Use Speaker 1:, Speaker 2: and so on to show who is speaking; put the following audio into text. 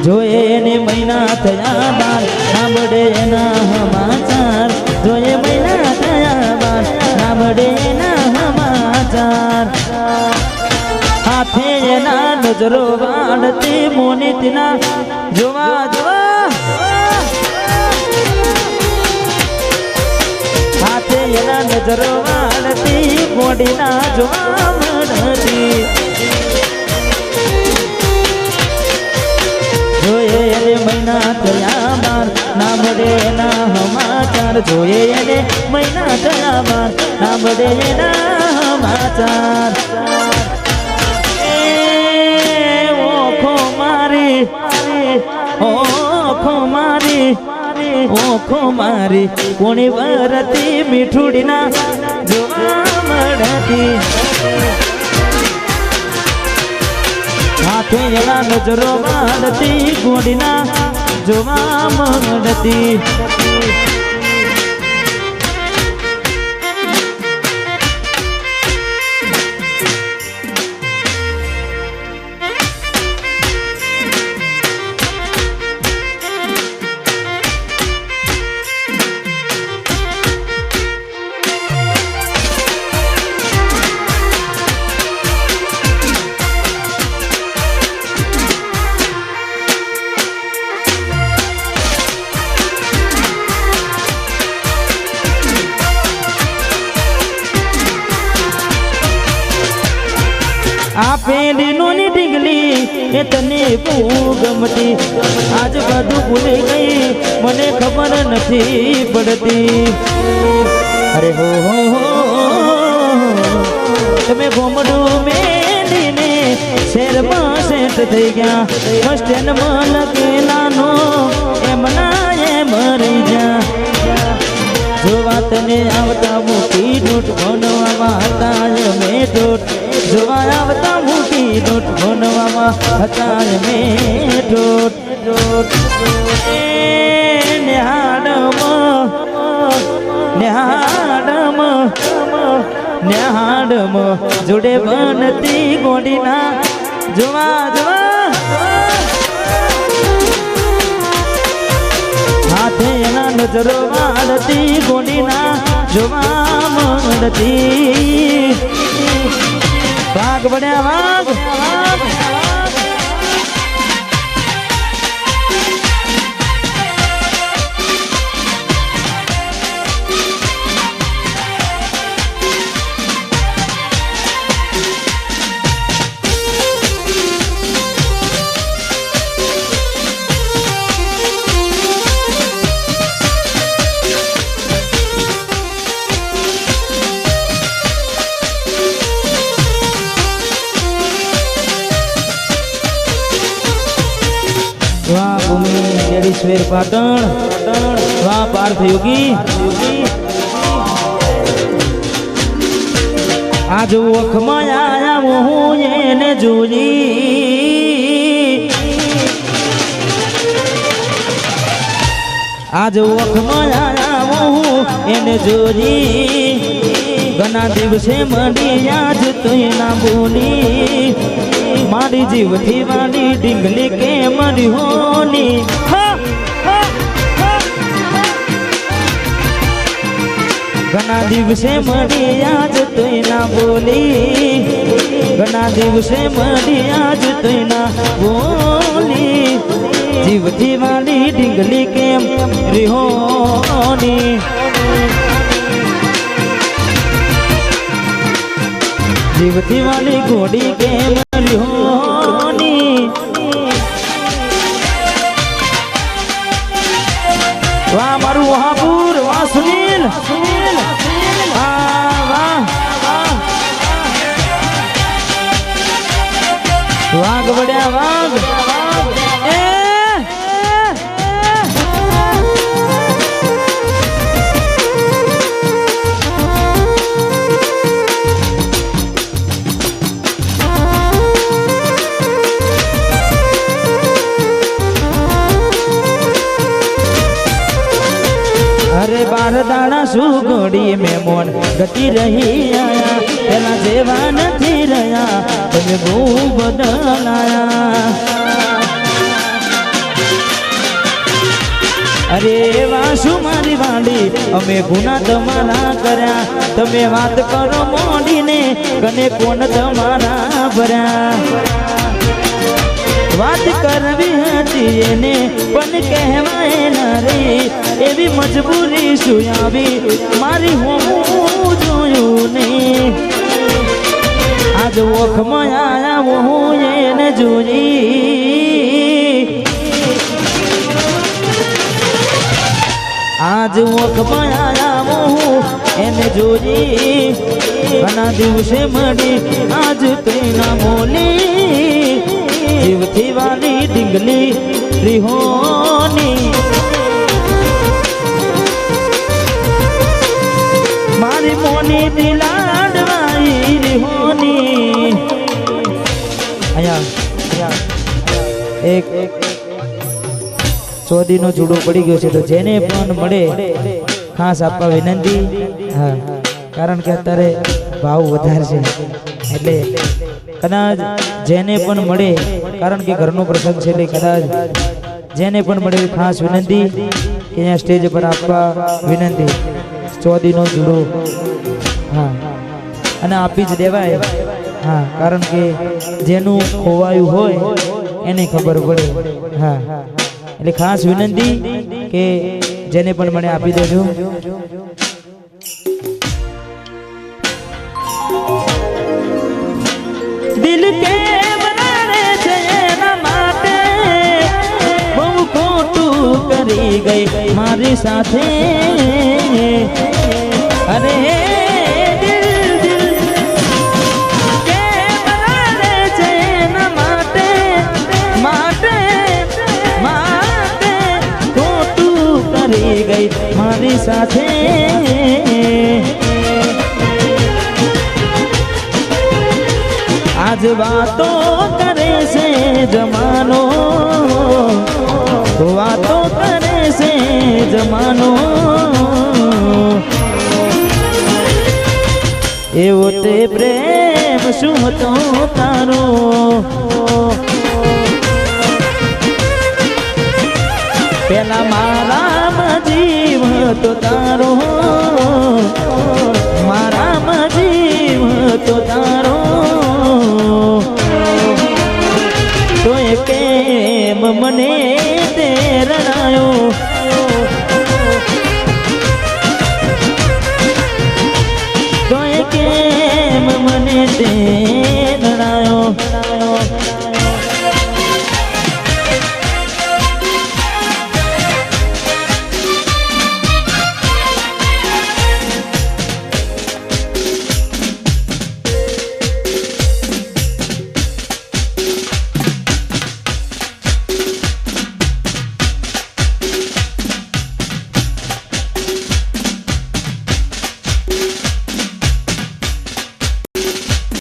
Speaker 1: જોયે એને મહિના થયા બાર સાંભળે એના સમાચાર જોયે મહિના થયા બાર સાંભળે એના સમાચાર હાથે એના નજરો વાળતી મોનિતના જોવા જોવા હાથે એના નજરો વાળતી મોડીના જોવા મળતી જોયે એને મહિના થયા બાર ના મળે એના સમાચાર જોયે એને મહિના થયા બાર ના મળે એના સમાચાર ઓખો મારી ઓખો મારી કોણી વરતી મીઠુડીના જોવા મળતી હાથે એના નજરો વાળતી ગોડીના જોવા મળતી આ પેલીનો ની ઢીંગલી એ તને બહુ ગમતી આજ બધું ભૂલી ગઈ મને ખબર નથી પડતી અરે હો તમે ઘોમડું મેલીને શેરમાં સેટ થઈ ગયા બસ સ્ટેન્ડમાં લગેલાનો એમના એમ રહી ગયા જોવા તને આવતા મોટી નોટ ભણવામાં હતા મેં ટોટ જોવા આવતા મોટી નોટ ભણવામાં હતા મેં ટોટ નેહાડમ જોડે બનતી ગોડીના જોવા જોવા હાથે એના નજરો વાળતી ગોડીના જોવા મળતી વાઘ બન્યા વાઘ વાહ ભૂમિ લેડીશ્વેર પાટણ વાહ પાર્થ યોગી આજ ઓખમાં આયા હું એને જોઈ આજ ઓખમાં આયા હું એને જોઈ ઘણા દિવસે મળી આજ તો ના બોલી મારી જીવથી વાલી ડીંગલી કે મારી હોની ઘણા દિવસે મળી આજ તોય ના બોલી ઘણા દિવસે મળી આજ તોય ના બોલી જીવથી વાલી ડીંગલી કેમ રિહોની જીવથી વાલી ઘોડી કેમ રિહોની વાહ મારું વહાપુર વાહ સુનિલ વાઘ બડ્યા વાઘ अरे बार दाना सुगोड़ी में मोन गति रही आया तेना जेवा नहीं रहा तने बहू बदलाया અરે વાસુ મારી વાડી અમે ગુના તમારા કર્યા તમે વાત કરો મોડીને કને કોણ તમારા ભર્યા વાત કરવી હતી એને પણ કહેવાય ના રે એવી મજબૂરી શું આવી મારી હું જોયું ને આજ ઓખમાં આયા હું એને જોઈ આજ ઓખમાં આયા હું એને જોઈ ઘણા દિવસે મળી આજ તેના મોલી જીવથી વાલી ડીંગલી રિહોની મારી મોની દિલાડવાઈ રિહોની અહીંયા એક ચોદીનો જુડો પડી ગયો છે તો જેને પણ મળે ખાસ આપવા વિનંતી હા કારણ કે અત્યારે ભાવ વધારે છે એટલે કદાચ જેને પણ મળે કારણ કે ઘરનો પ્રસંગ છે એટલે કદાચ જેને પણ મળે ખાસ વિનંતી કે અહીંયા સ્ટેજ પર આપવા વિનંતી ચોદીનો જુડો હા અને આપી જ દેવાય હા કારણ કે જેનું ખોવાયું હોય એને ખબર પડે હા એટલે ખાસ વિનંતી કે જેને પણ મળે આપી દેજો દિલ કે બનારે છે એના માટે બહુ ખોટું કરી ગઈ મારી સાથે અરે દિલ દિલ કે બનારે છે એના માટે માટે માટે ખોટું કરી ગઈ મારી સાથે આજ વાતો કરે છે જમાનો વાતો કરે છે જમાનો એવો તે પ્રેમ શું હતો તારો પેલા મારામાં જીવ હતો તારો મારામાં જીવ હતો તારો તો એ કેમ મને તે રણાયો તો એ કેમ મને તે